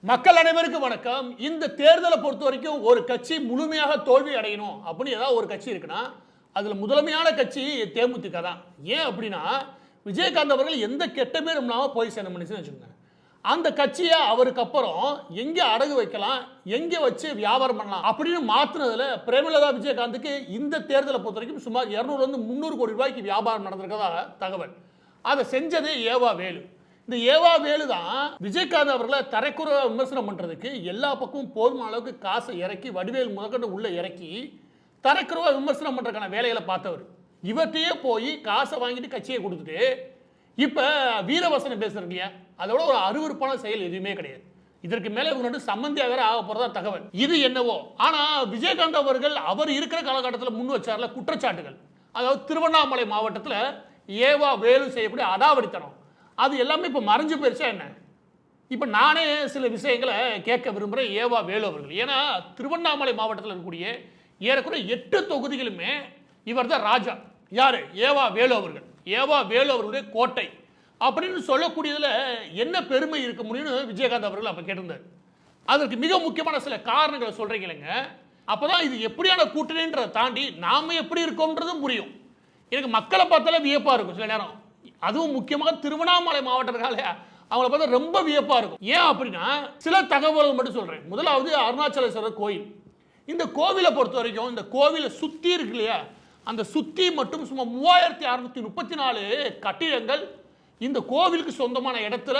மக்கள் அனைவருக்கும் வணக்கம். இந்த தேர்தலை பொறுத்த வரைக்கும் ஒரு கட்சி முழுமையாக தோல்வி அடையணும் அப்படின்னு ஏதாவது ஒரு கட்சி இருக்குன்னா அதுல முதன்மையான கட்சி தேமுதிக தான். ஏன் அப்படின்னா விஜயகாந்த் அவர்கள் எந்த கெட்ட பேரும் இல்லாம போய் சேர மனுஷன் வச்சுக்கோங்க. அந்த கட்சியை அவருக்கு அப்புறம் எங்க அடகு வைக்கலாம், எங்க வச்சு வியாபாரம் பண்ணலாம் அப்படின்னு மாத்தினதுல பிரேமலதா விஜயகாந்துக்கு இந்த தேர்தலை பொறுத்த வரைக்கும் சுமார் 200 to 300 கோடி ரூபாய்க்கு வியாபாரம் நடந்திருக்கதா தகவல். அதை செஞ்சதே ஏவா வேலு. இந்த ஏவா வேலு தான் விஜயகாந்த் அவர்களை தரைக்குறை விமர்சனம் பண்றதுக்கு எல்லா பக்கமும் போதுமான அளவுக்கு காசை இறக்கி வடிவேல் முதற்கொண்டு உள்ள இறக்கி தரைக்குறை விமர்சனம் பண்றதுக்கான வேலைகளை பார்த்தவர். இவற்றையே போய் காசை வாங்கிட்டு கட்சியை கொடுத்துட்டு இப்ப வீரவசனம் பேசுறது இல்லையா, அதோட ஒரு அருவருப்பான செயல் எதுவுமே கிடையாது. இதற்கு மேலே இவங்க சம்பந்தியாக வேற ஆக போறதா தகவல். இது என்னவோ, ஆனா விஜயகாந்த் அவர்கள் அவர் இருக்கிற காலகட்டத்தில் முன் வச்சார்ல குற்றச்சாட்டுகள், அதாவது திருவண்ணாமலை மாவட்டத்தில் ஏவா வேலு செய்யக்கூடிய அடாவடித்தனம், அது எல்லாமே இப்போ மறைஞ்சு போயிருச்சா என்ன? இப்போ நானே சில விஷயங்களை கேட்க விரும்புகிறேன் ஏவா வேலு அவர்கள். ஏன்னா திருவண்ணாமலை மாவட்டத்தில் இருக்கக்கூடிய ஏறக்குறைய 8 தொகுதிகளுமே இவர் தான் ராஜா. யார்? ஏவா வேலு அவர்கள். ஏவா வேலு அவர்களுடைய கோட்டை அப்படின்னு சொல்லக்கூடியதில் என்ன பெருமை இருக்க முடியும்னு விஜயகாந்த் அவர்கள் அப்போ கேட்டிருந்தார். அதற்கு மிக முக்கியமான சில காரணங்களை சொல்கிறீங்களேங்க. அப்போ தான் இது எப்படியான கூட்டணின்றதை தாண்டி நாம் எப்படி இருக்கோம்ன்றதும் புரியும். எனக்கு மக்களை பார்த்தாலே வியப்பாக இருக்கும் சில நேரம். அதுவும் முக்கியமாக திருவண்ணாமலை மாவட்டத்தினால அவங்களை பார்த்தா ரொம்ப வியப்பா இருக்கும். ஏன் அப்படின்னா சில தகவல்கள் மட்டும் சொல்றேன். முதலாவது அருணாச்சலேஸ்வரர் கோயில். இந்த கோவிலை பொறுத்த வரைக்கும் இந்த கோவிலை சுத்தி இருக்கு இல்லையா, அந்த சுத்தி மட்டும் சும்மா 3634 கட்டிடங்கள் இந்த கோவிலுக்கு சொந்தமான இடத்துல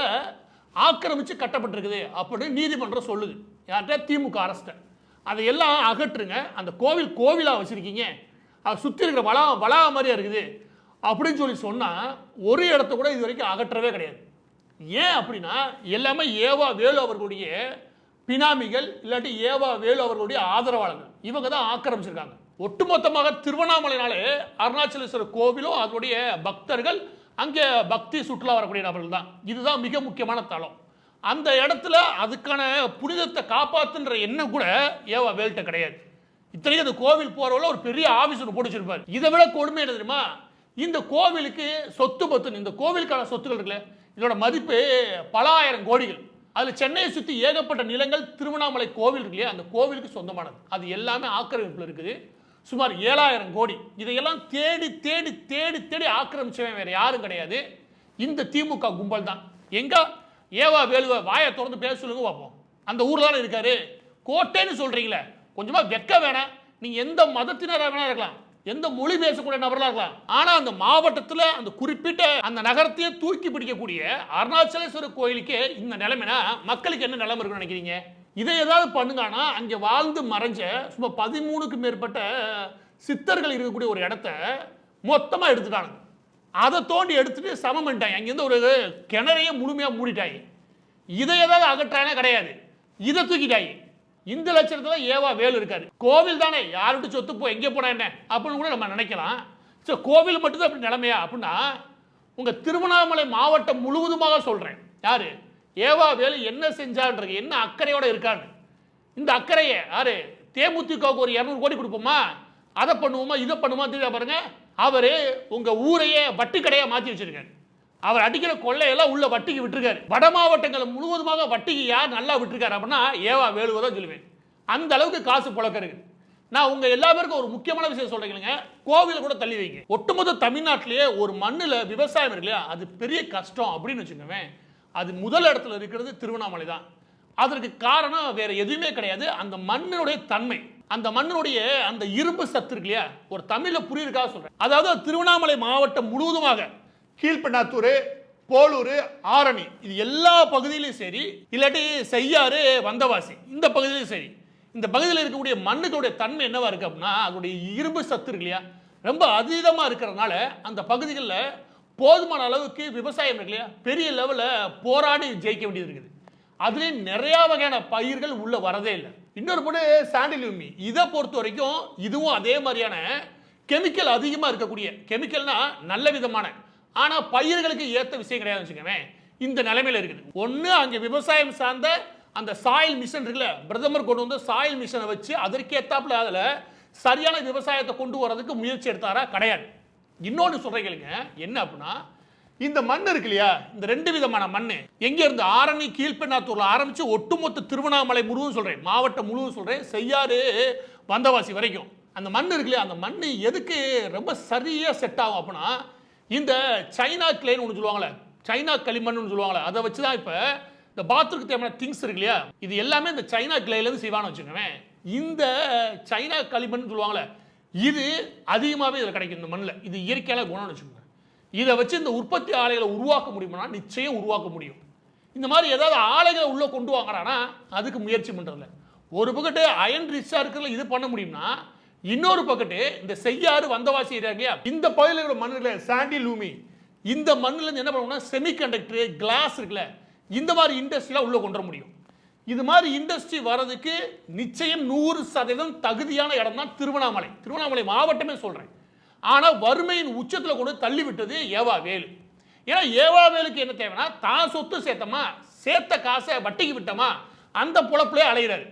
ஆக்கிரமிச்சு கட்டப்பட்டிருக்குது அப்படின்னு நீதிமன்றம் சொல்லுது. யார்கிட்ட? திமுக அரசு. அதையெல்லாம் அகற்றுங்க, அந்த கோவில் கோவிலா வச்சிருக்கீங்க, அதை சுற்றி இருக்கிற வளா மாதிரியா இருக்குது அப்படின்னு சொல்லி சொன்னால் ஒரு இடத்த கூட இது வரைக்கும் அகற்றவே கிடையாது. ஏன் அப்படின்னா எல்லாமே ஏவா வேலு அவர்களுடைய பினாமிகள், இல்லாட்டி ஏவா வேலு அவர்களுடைய ஆதரவாளர்கள், இவங்க தான் ஆக்கிரமிச்சிருக்காங்க. ஒட்டுமொத்தமாக திருவண்ணாமலைனாலே அருணாச்சலேஸ்வரர் கோவிலும் அதனுடைய பக்தர்கள், அங்கே பக்தி சுற்றுலா வரக்கூடிய நபர்கள் தான். இதுதான் மிக முக்கியமான தளம். அந்த இடத்துல அதுக்கான புனிதத்தை காப்பாற்றுன்ற எண்ணம் கூட ஏவா வேல்கிட்ட கிடையாது. இத்தனையும் அந்த கோவில் போறவங்கள ஒரு பெரிய ஆபீஸ் ஒன்று போட்டு வச்சிருப்பாரு. இதை விட கொடுமை என்ன தெரியுமா, இந்த கோவிலுக்கு சொத்து பத்து, இந்த கோவிலுக்கான சொத்துக்கள் இருக்குல்ல, இதோட மதிப்பு பல ஆயிரம் கோடிகள். அதில் சென்னையை சுற்றி ஏகப்பட்ட நிலங்கள் திருவண்ணாமலை கோவில் இருக்கு இல்லையா, அந்த கோவிலுக்கு சொந்தமானது. அது எல்லாமே ஆக்கிரமிப்பில் இருக்குது. சுமார் 7000 கோடி. இதையெல்லாம் தேடி தேடி தேடி தேடி ஆக்கிரமிச்சவன் வேற யாரும் கிடையாது, இந்த திமுக கும்பல் தான். எங்க ஏவா வேலுவை வாயை திறந்து பேச சொல்லுங்க பார்ப்போம். அந்த ஊர்ல தானே இருக்காரு. கோட்டைன்னு சொல்றீங்களே, கொஞ்சமா வெக்க வேணாம். நீங்க எந்த மதத்தினராக வேணா இருக்கலாம், எந்த மொழி பேசக்கூடிய நபர்களாக இருக்கலாம், ஆனா அந்த மாவட்டத்தில் அந்த குறிப்பிட்ட அந்த நகரத்தையே தூக்கி பிடிக்கக்கூடிய அருணாச்சலேஸ்வரர் கோயிலுக்கு இந்த நிலைமைனா மக்களுக்கு என்ன நிலைமை இருக்குன்னு நினைக்கிறீங்க? இதை ஏதாவது பண்ணுங்கன்னா அங்கே வாழ்ந்து மறைஞ்ச சும்மா 13க்கும் மேற்பட்ட சித்தர்கள் இருக்கக்கூடிய ஒரு இடத்த மொத்தமாக எடுத்துட்டாங்க. அதை தோண்டி எடுத்துட்டு சமம் பண்ணிட்டாங்க. அங்கேருந்து ஒரு கிணறையே முழுமையாக மூடிட்டாங்க. இதை ஏதாவது அகற்றானே கிடையாது, இதை தூக்கிட்டாங்க. இந்த லட்சணத்தில் ஏவா வேலு இருக்காரு. கோவில் தானே, யார்கிட்ட சொத்து போ எங்கே போனா என்ன அப்படின்னு கூட நம்ம நினைக்கலாம். சரி, கோவில் மட்டும்தான் அப்படி நிலைமையா அப்படின்னா உங்க திருவண்ணாமலை மாவட்டம் முழுவதுமாக சொல்றேன். யாரு ஏவா வேலு என்ன செஞ்சான்றது, என்ன அக்கறையோட இருக்கான்னு. இந்த அக்கறையை யாரு? தேமுதிகவுக்கு ஒரு 200 கோடி கொடுப்போமா, அதை பண்ணுவோமா, இதை பண்ணுமா தெரியா பாருங்க. அவரு உங்க ஊரையே வட்டி கடையா மாற்றி வச்சிருக்காரு. அவர் அடிக்கிற கொள்ளையெல்லாம் உள்ள வட்டிக்கு விட்டுருக்காரு. வட மாவட்டங்கள் முழுவதுமாக வட்டிக்கு யார் நல்லா விட்டுருக்காரு அப்படின்னா ஏவா வேலுவை தான் சொல்லுவேன். அந்த அளவுக்கு காசு புழக்க இருக்கு. நான் உங்க எல்லா பேருக்கும் ஒரு முக்கியமான விஷயம் சொல்றீங்க, கோவில கூட தள்ளி வைங்க. ஒட்டுமொத்த தமிழ்நாட்டிலேயே ஒரு மண்ணில் விவசாயம் இருக்கு இல்லையா, அது பெரிய கஷ்டம் அப்படின்னு வச்சுக்கோங்க. அது முதல் இடத்துல இருக்கிறது திருவண்ணாமலை தான். அதற்கு காரணம் வேற எதுவுமே கிடையாது, அந்த மண்ணினுடைய தன்மை, அந்த மண்ணினுடைய அந்த இரும்பு சத்து இருக்கு இல்லையா. ஒரு தமிழ்ல புரியுறதுக்காக சொல்றேன். அதாவது திருவண்ணாமலை மாவட்டம் முழுவதுமாக கீழ்பெண்ணாத்தூர், போலூர், ஆரணி, இது எல்லா பகுதியிலும் சரி, இல்லாட்டி செய்யாறு, வந்தவாசி, இந்த பகுதியிலும் சரி, இந்த பகுதியில் இருக்கக்கூடிய மண்ணுகளுடைய தன்மை என்னவா இருக்கு அப்படின்னா அதோடைய இரும்பு சத்து இருக்கு இல்லையா, ரொம்ப அதீதமாக இருக்கிறதுனால அந்த பகுதிகளில் போதுமான அளவுக்கு விவசாயம் இருக்கு இல்லையா, பெரிய லெவலில் போராடி ஜெயிக்க வேண்டியது இருக்குது. அதுலேயும் நிறையா வகையான பயிர்கள் உள்ள வரதே இல்லை. இன்னொரு பொண்ணு சாண்டிலியூமி, இதை பொறுத்த வரைக்கும் இதுவும் அதே மாதிரியான கெமிக்கல் அதிகமாக இருக்கக்கூடிய, கெமிக்கல்னா நல்ல விதமான, ஆனால் பயிர்களுக்கு ஏற்ற விஷயம் கிடையாது வச்சுக்கோங்க. இந்த நிலைமையில் இருக்குது. ஒன்று அங்கே விவசாயம் சார்ந்த அந்த சாயில் மிஷன் இருக்குல்ல, பிரதமர் கொண்டு வந்து சாயில் மிஷனை வச்சு அதற்கேற்றாப்புல அதில் சரியான விவசாயத்தை கொண்டு வரதுக்கு முயற்சி எடுத்தாரா? கிடையாது. இன்னொன்று சொல்கிறீங்க என்ன அப்படின்னா, இந்த மண் இருக்கு இல்லையா, இந்த 2 விதமான மண் எங்க இருந்து ஆரணி கீழ்பெண்ணாத்தூர்ல ஆரம்பிச்சு ஒட்டுமொத்த திருவண்ணாமலை முழுவதும் சொல்றேன், மாவட்டம் முழுவதும் சொல்றேன், செய்யாறு வந்தவாசி வரைக்கும் அந்த மண் இருக்கு இல்லையா, அந்த மண் எதுக்கு ரொம்ப சரியா செட் ஆகும் அப்படின்னா, இந்த சைனா கிளேன்னு ஒன்று சொல்லுவாங்களே, சைனா களிமண் சொல்லுவாங்களே, அதை வச்சு தான் இப்போ இந்த பாத்ரூமுக்கு தேவையான திங்ஸ் இருக்கு இல்லையா, இது எல்லாமே இந்த சைனா கிளேலேருந்து செய்வான்னு வச்சுக்கோங்க. இந்த சைனா களிமண் சொல்லுவாங்களே, இது அதிகமாகவே இதில் கிடைக்கும் இந்த மண்ணில். இது இயற்கையான குணம்னு வச்சுக்கோங்க. இதை வச்சு இந்த உற்பத்தி ஆலைகளை உருவாக்க முடியுமா, நிச்சயம் உருவாக்க முடியும். இந்த மாதிரி ஏதாவது ஆலைகளை உள்ள கொண்டு வாங்குறானா அதுக்கு முயற்சி பண்றதில்ல. ஒரு பக்கத்து அயன் ரிச்சா இருக்கிறதுல இது பண்ண முடியும்னா, இன்னொரு பக்கத்து இந்த செய்யாறு வந்தவாசி ஏரியா இந்த பகுதியில் இருக்கிற மண்ணில் சாண்டி லூமி இந்த மண்ணில் என்ன பண்ணுவோம்னா செமிகண்டக்டர் கிளாஸ் இருக்குல்ல, இந்த மாதிரி இண்டஸ்ட்ரியெலாம் உள்ள கொண்டு வர முடியும். இது மாதிரி இண்டஸ்ட்ரி வர்றதுக்கு நிச்சயம் 100% தகுதியான இடம் தான் திருவண்ணாமலை. திருவண்ணாமலை மாவட்டமே சொல்றேன். ஆனால் வறுமையின் உச்சத்தில் கொண்டு தள்ளி விட்டது ஏவா வேலு. ஏன்னா ஏவா வேலுக்கு என்ன தேவைன்னா, தான் சொத்து சேர்த்தமா, சேர்த்த காசை வட்டிக்கு விட்டோமா, அந்த பொழப்பிலே அலைகிறாரு.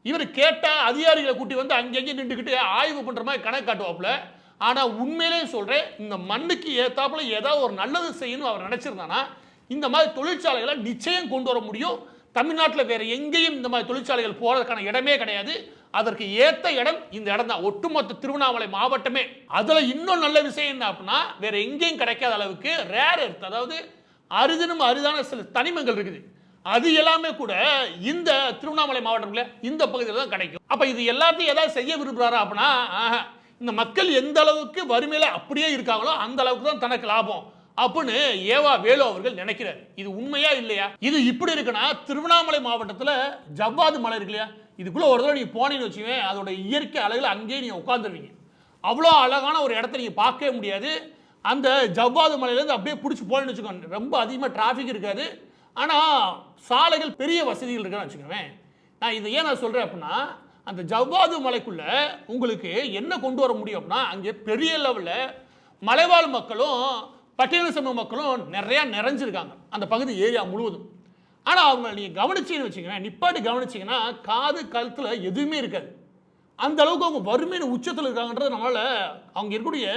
இவர் கேட்டால் அதிகாரிகளை கூட்டி வந்து அங்கங்கே நின்றுக்கிட்டு ஆய்வு பண்ணுற மாதிரி கணக்கு காட்டுவாப்புல. ஆனால் உண்மையிலேயே சொல்கிறேன், இந்த மண்ணுக்கு ஏற்றாப்புல ஏதாவது ஒரு நல்லது செய்யணும் அவர் நினச்சிருந்தானா இந்த மாதிரி தொழிற்சாலைகளை நிச்சயம் கொண்டு வர முடியும். தமிழ்நாட்டில் வேறு எங்கேயும் இந்த மாதிரி தொழிற்சாலைகள் போகிறதுக்கான இடமே கிடையாது. அதற்கு ஏற்ற இடம் இந்த இடம் தான், ஒட்டுமொத்த திருவண்ணாமலை மாவட்டமே. அதில் இன்னும் நல்ல விஷயம் என்ன அப்படின்னா, வேற எங்கேயும் கிடைக்காத அளவுக்கு ரேர் எர்த், அதாவது அரிதினும் அரிதான சில தனிமங்கள் இருக்குது. அது எல்லாமே கூட இந்த திருவண்ணாமலை மாவட்டத்தில் இந்த பகுதியில் தான் கிடைக்கும். அப்போ இது எல்லாத்தையும் ஏதாவது செய்ய விரும்புகிறாரா அப்படின்னா, இந்த மக்கள் எந்த அளவுக்கு வறுமையில அப்படியே இருக்காங்களோ அந்த அளவுக்கு தான் தனக்கு லாபம் அப்படின்னு ஏவா வேலு அவர்கள் நினைக்கிறார். இது உண்மையா இல்லையா? இது இப்படி இருக்குன்னா, திருவண்ணாமலை மாவட்டத்தில் ஜவ்வாது மலை இருக்கு இல்லையா, இதுக்குள்ள ஒரு தடவை நீங்க போனீங்கன்னு வச்சுக்கோங்க, அதோட இயற்கை அழகுல அங்கேயே நீங்க உட்காந்துருவீங்க. அவ்வளோ அழகான ஒரு இடத்த நீங்க பார்க்கவே முடியாது. அந்த ஜவ்வாது மலையிலேருந்து அப்படியே பிடிச்சி போனேன்னு வச்சுக்கோங்க, ரொம்ப அதிகமாக டிராஃபிக் இருக்காது. ஆனால் சாலைகள் பெரிய வசதிகள் இருக்குன்னு வச்சுக்கோங்க. நான் இதை ஏன் நான் சொல்கிறேன் அப்படின்னா, அந்த ஜவ்வாது மலைக்குள்ள உங்களுக்கு என்ன கொண்டு வர முடியும் அப்படின்னா, அங்கே பெரிய லெவலில் மலைவாழ் மக்களும் பட்டியல சமூக மக்களும் நிறையா நிறைஞ்சிருக்காங்க அந்த பகுதி ஏரியா முழுவதும். ஆனால் அவங்க நீங்கள் கவனிச்சிங்கன்னு வச்சுக்கோங்க, நிப்பாட்டி கவனிச்சிங்கன்னா காது கழுத்தில் எதுவுமே இருக்காது. அந்த அளவுக்கு அவங்க வறுமையின் உச்சத்தில் இருக்காங்கன்றது நம்மளால் அவங்க இருக்கக்கூடிய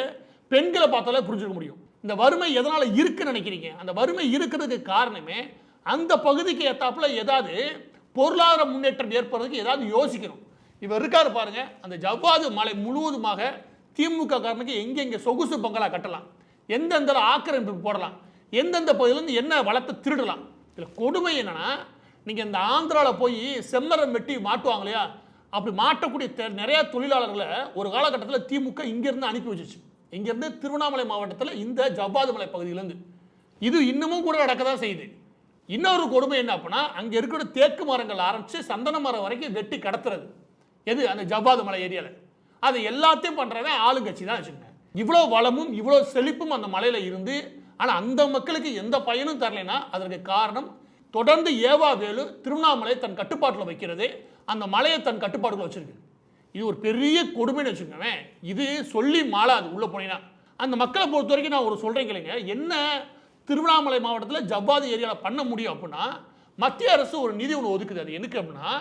பெண்களை பார்த்தாலே புரிஞ்சுக்க முடியும். இந்த வறுமை எதனால் இருக்குன்னு நினைக்கிறீங்க? அந்த வறுமை இருக்கிறதுக்கு காரணமே அந்த பகுதிக்கு ஏற்றாப்புல ஏதாவது பொருளாதார முன்னேற்றம் ஏற்படுறதுக்கு ஏதாவது யோசிக்கணும். இவர் இருக்காரு பாருங்க, அந்த ஜவ்வாது மலை முழுவதுமாக திமுக காரனுக்கு எங்கெங்கே சொகுசு பங்களா கட்டலாம், எந்தெந்த ஆக்கிரமிப்பு போடலாம், எந்தெந்த பகுதியிலேருந்து என்ன வளத்தை திருடலாம். இதில் கொடுமை என்னன்னா, நீங்கள் இந்த ஆந்திராவில் போய் செம்மரம் வெட்டி மாட்டுவாங்க இல்லையா, அப்படி மாட்டக்கூடிய நிறையா தொழிலாளர்களை ஒரு காலகட்டத்தில் திமுக இங்கேருந்து அனுப்பி வச்சிச்சு. இங்கேருந்து திருவண்ணாமலை மாவட்டத்தில் இந்த ஜவ்வாது மலை பகுதியிலேருந்து இது இன்னமும் கூட நடக்க தான் செய்யுது. இன்னொரு கொடுமை என்ன அப்படின்னா, அங்கே இருக்கிற தேக்கு மரங்கள் ஆரம்பித்து சந்தன மரம் வரைக்கும் வெட்டி கடத்துறது. எது? அந்த ஜவ்வாது மலை ஏரியாவில். அது எல்லாத்தையும் பண்ணுறவன் ஆளுங்கட்சி தான் வச்சுக்கோங்க. இவ்வளோ வளமும் இவ்வளோ செழிப்பும் அந்த மலையில் இருந்து ஆனால் அந்த மக்களுக்கு எந்த பயனும் தரலைன்னா அதற்கு காரணம் தொடர்ந்து ஏவா வேலு திருவண்ணாமலை தன் கட்டுப்பாட்டில் வைக்கிறது, அந்த மலையை தன் கட்டுப்பாடுகள் வச்சிருக்கு. இது ஒரு பெரிய கொடுமைன்னு வச்சுக்கோங்க. இது சொல்லி மாளாது உள்ளே போனீங்கன்னா. அந்த மக்களை பொறுத்த வரைக்கும் நான் ஒரு சொல்கிறேன் கேளுங்க, என்ன திருவண்ணாமலை மாவட்டத்தில் ஜவ்வாது ஏரியாவில் பண்ண முடியும் அப்படின்னா, மத்திய அரசு ஒரு நிதி ஒன்று ஒதுக்குது. அது எனக்கு அப்படின்னா,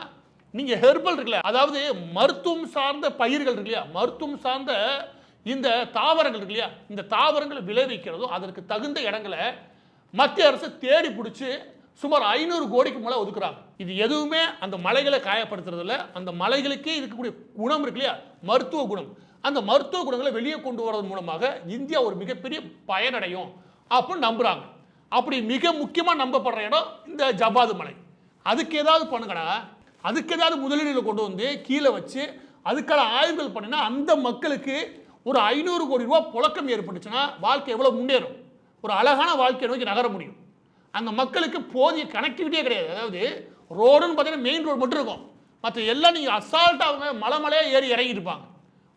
நீங்கள் ஹெர்பல் இருக்குல்ல, அதாவது மருத்துவம் சார்ந்த பயிர்கள் இருக்கு இல்லையா, மருத்துவம் சார்ந்த இந்த தாவரங்கள் இருக்கு இல்லையா, இந்த தாவரங்களை விளைவிக்கிறதும் அதற்கு தகுந்த இடங்களை மத்திய அரசு தேடி பிடிச்சி சுமார் 500 கோடிக்கு மேலே ஒதுக்குறாங்க. இது எதுவுமே அந்த மலைகளை காயப்படுத்துறதில்ல, அந்த மலைகளுக்கே இருக்கக்கூடிய குணம் இருக்கு இல்லையா, மருத்துவ குணம், அந்த மருத்துவ குணங்களை வெளியே கொண்டு வரது மூலமாக இந்தியா ஒரு மிகப்பெரிய பயனடையும் அப்படின்னு நம்புறாங்க. அப்படி மிக முக்கியமாக நம்பப்படுற இடம் இந்த ஜவ்வாது மலை. அதுக்கு ஏதாவது பண்ணுங்கடா, அதுக்கு ஏதாவது முதலீடுகளை கொண்டு வந்து கீழே வச்சு அதுக்கான ஆய்வுகள் பண்ணினா அந்த மக்களுக்கு ஒரு 500 கோடி ரூபா புழக்கம் ஏற்பட்டுச்சுன்னா வாழ்க்கை எவ்வளோ முன்னேறும், ஒரு அழகான வாழ்க்கையை நோக்கி நகர முடியும். அந்த மக்களுக்கு போதிய கனெக்டிவிட்டியே கிடையாது. அதாவது ரோடுன்னு பார்த்தீங்கன்னா மெயின் ரோடு மட்டும் இருக்கும், மற்ற எல்லாம் நீங்கள் அசால்ட்டாக அவங்க மலைமலையாக ஏறி இறங்கி இருப்பாங்க,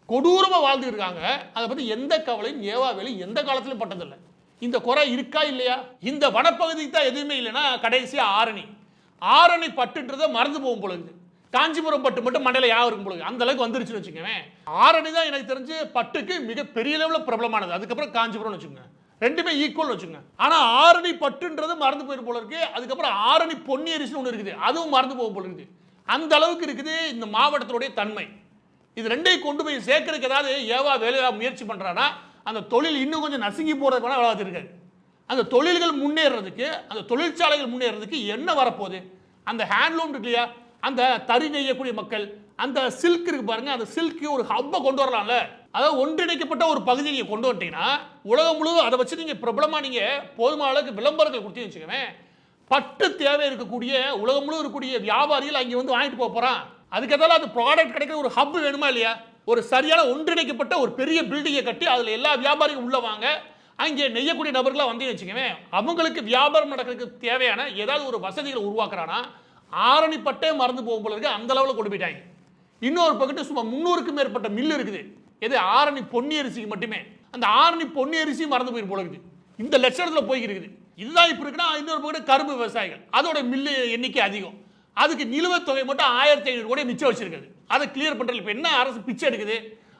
கொடூரமாக வாழ்ந்துட்டு இருக்காங்க. அதை பற்றி எந்த கவலையும் ஏவா வேலு எந்த காலத்திலும் பட்டதில்லை. இந்த குறை இருக்கா இல்லையா? இந்த வனப்பகுதிக்கு தான் எதுவுமே இல்லைன்னா கடைசியாக ஆரணி பட்டுன்றதை மறந்து போகும் பொழுது, காஞ்சிபுரம் பட்டு மட்டும் மண்டையில் யாரும் இருக்கும் பொழுது அந்த அளவுக்கு வந்துருச்சுன்னு வச்சுக்கோங்க. ஆரணி தான் எனக்கு தெரிஞ்சு பட்டுக்கு மிக பெரிய லெவலில் பிரபலமானது, அதுக்கப்புறம் காஞ்சிபுரம்னு வச்சுக்கோங்க, ரெண்டுமே ஈக்குவல் வச்சுக்கோங்க. ஆனால் ஆரணி பட்டுன்றது மறந்து போயிடும் போல இருக்கு. அதுக்கப்புறம் ஆரணி பொன்னி அரிசின்னு ஒன்று இருக்குது, அதுவும் மறந்து போகும் போல இருக்குது. அந்த அளவுக்கு இருக்குது இந்த மாவட்டத்தினுடைய தன்மை. இது ரெண்டையும் கொண்டு போய் சேர்க்கறதுக்கு ஏதாவது ஏவா வேலையா முயற்சி பண்ணுறான்னா அந்த தொழில் இன்னும் கொஞ்சம் நசுங்கி போகிறதுக்கான வேலை இருக்காது. அந்த தொழில்கள் முன்னேறதுக்கு, அந்த தொழிற்சாலைகள் முன்னேறதுக்கு என்ன வரப்போகுது? அந்த ஹேண்ட்லூம் இருக்கு இல்லையா, அந்த தறி நெய்யக்கூடிய மக்கள், அந்த சில்க் இருக்கு பாருங்க, அந்த சில்க்கு ஒரு ஹப்பை கொண்டு வரலாம்ல. அதாவது ஒன்றிணைக்கப்பட்ட ஒரு பகுதியை நீங்க கொண்டு வந்துட்டீங்கன்னா உலகம் முழுவதும் அதை வச்சு நீங்க பிரபலமா நீங்க போதுமான அளவுக்கு விளம்பரங்கள் கொடுத்து வச்சுக்கோங்க. பட்டு தேவை இருக்கக்கூடிய உலகம் முழுவதும் இருக்கக்கூடிய வியாபாரிகள் அங்கே வந்து வாங்கிட்டு போறான். அதுக்கு எதாவது அந்த ப்ராடக்ட் கிடைக்கிற ஒரு ஹப் வேணுமா இல்லையா? ஒரு சரியான ஒன்றிணைக்கப்பட்ட ஒரு பெரிய பில்டிங்கை கட்டி அதில் எல்லா வியாபாரிகளும் உள்ள வாங்க, அங்கே நெய்யக்கூடிய நபர்களாக வந்து வச்சுக்கவே, அவங்களுக்கு வியாபாரம் நடக்கிறதுக்கு தேவையான ஏதாவது ஒரு வசதிகளை உருவாக்குறானா, ஆரணி பட்டே மறந்து போகும் போல இருக்கு, அந்த லெவலில் கொண்டு போயிட்டாங்க. இன்னொரு பக்கத்து சும்மா 300க்கும் மேற்பட்ட மில் இருக்குது, எது ஆரணி பொன்னி அரிசிக்கு மட்டுமே. அந்த ஆரணி பொன்னி அரிசி மறந்து போயிரு போல இருக்குது, இந்த லட்சணத்தில் போய்கிறது. இதுதான் இப்போ இருக்குன்னா இன்னொரு பக்கத்து கரும்பு விவசாயிகள், அதோட மில்லு எண்ணிக்கை அதிகம், அதுக்கு நிலுவைத் தொகை மட்டும் 1500 கோடி மிச்சம் வச்சிருக்காது. அதை கிளியர் பண்றது இப்போ என்ன அரசு பிச்சை எடுக்குது,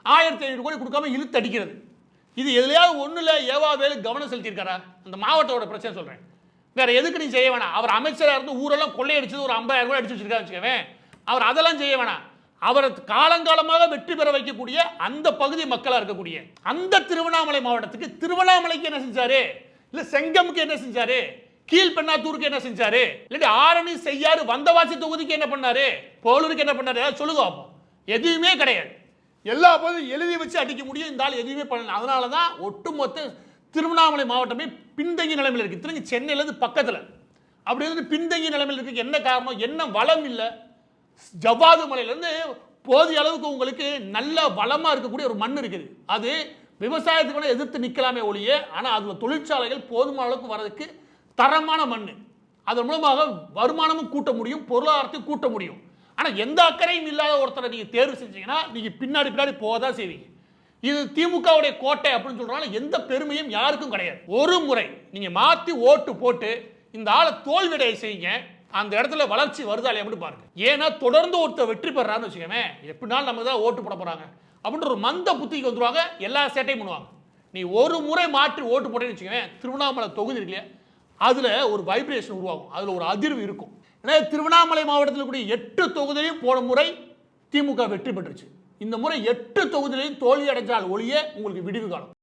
1500 கோடி கொடுக்காம இழுத்து அடிக்கிறது. இது எதுலையாவது ஒண்ணுல ஏவாவேலு கவனம் செலுத்தியிருக்காரா? அந்த மாவட்டத்தோட பிரச்சனை சொல்றேன், வேற எதுக்கு நீ செய்ய வேணாம். அவர் அமைச்சராக இருந்து ஊரெல்லாம் கொள்ளையடிச்சது ஒரு 50,000 கோடி அடிச்சு வச்சிருக்காரு வச்சுக்கவே, அவர் அதெல்லாம் செய்ய வேணாம். அவர் காலங்காலமாக வெற்றி பெற வைக்கக்கூடிய அந்த பகுதி மக்களா இருக்கக்கூடிய அந்த திருவண்ணாமலை மாவட்டத்துக்கு, திருவண்ணாமலைக்கு என்ன செஞ்சாரு, இல்ல செங்கமுக்கு என்ன செஞ்சாரு, கீழ்பெண்ணாத்தூருக்கு என்ன செஞ்சாரு, இல்லாட்டி ஆரணி செய்யாறு வந்தவாசி தொகுதிக்கு என்ன பண்ணாரு, போலூருக்கு என்ன பண்ணாரு, சொல்லுங்க அப்போ. எதுவுமே கிடையாது. எல்லா போதும் எழுதி வச்சு அடிக்க முடியும், இந்த ஆள் எதுவுமே பண்ணல. அதனால தான் ஒட்டுமொத்த திருவண்ணாமலை மாவட்டமே பின்தங்கிய நிலைமையில் இருக்கு. திரும்பி சென்னையிலேருந்து பக்கத்தில் அப்படி வந்து பின்தங்கிய நிலைமையில் இருக்கு. என்ன காரணம், என்ன வளம் இல்லை. ஜவ்வாது மலையிலேருந்து போதிய அளவுக்கு உங்களுக்கு நல்ல வளமாக இருக்கக்கூடிய ஒரு மண் இருக்குது, அது விவசாயத்துக்கு எதிர்த்து நிற்கலாமே ஒழிய, ஆனால் அதில் தொழிற்சாலைகள் போதுமான அளவுக்கு வர்றதுக்கு தரமான மண், அதன் மூலமாக வருமானமும் கூட்ட முடியும், பொருளாதாரத்தையும் கூட்ட முடியும். ஆனால் எந்த அக்கறையும் இல்லாத ஒருத்தரை நீங்கள் தேர்வு செஞ்சீங்கன்னா நீங்கள் பின்னாடி போகதான் செய்வீங்க. இது திமுகவுடைய கோட்டை அப்படின்னு சொல்றாங்க, எந்த பெருமையும் யாருக்கும் கிடையாது. ஒரு முறை நீங்கள் மாற்றி ஓட்டு போட்டு இந்த ஆளை தோல்வியடைய செய்யுங்க, அந்த இடத்துல வளர்ச்சி வருதா இல்லையா அப்படின்னு பாருங்க. ஏன்னா தொடர்ந்து ஒருத்தர் வெற்றி பெறான்னு வச்சுக்கோங்க, எப்படினாலும் நம்ம தான் ஓட்டு போட போறாங்க அப்படின்ற ஒரு மந்த புத்திக்கு வந்துருவாங்க, எல்லா சேட்டையும் பண்ணுவாங்க. நீ ஒரு முறை மாற்றி ஓட்டு போட்டேன்னு வச்சுக்கோங்க, திருவண்ணாமலை தொகுதி இருக்குல்லையா, அதுல ஒரு வைப்ரேஷன் உருவாகும், அதுல ஒரு அதிர்வு இருக்கும். ஏன்னா திருவண்ணாமலை மாவட்டத்தில் கூடிய 8 தொகுதியிலையும் போன முறை திமுக வெற்றி பெற்றுச்சு. இந்த முறை 8 தொகுதியிலையும் தோல்வி அடைஞ்சால் ஒழிய உங்களுக்கு விடிவு காலம்.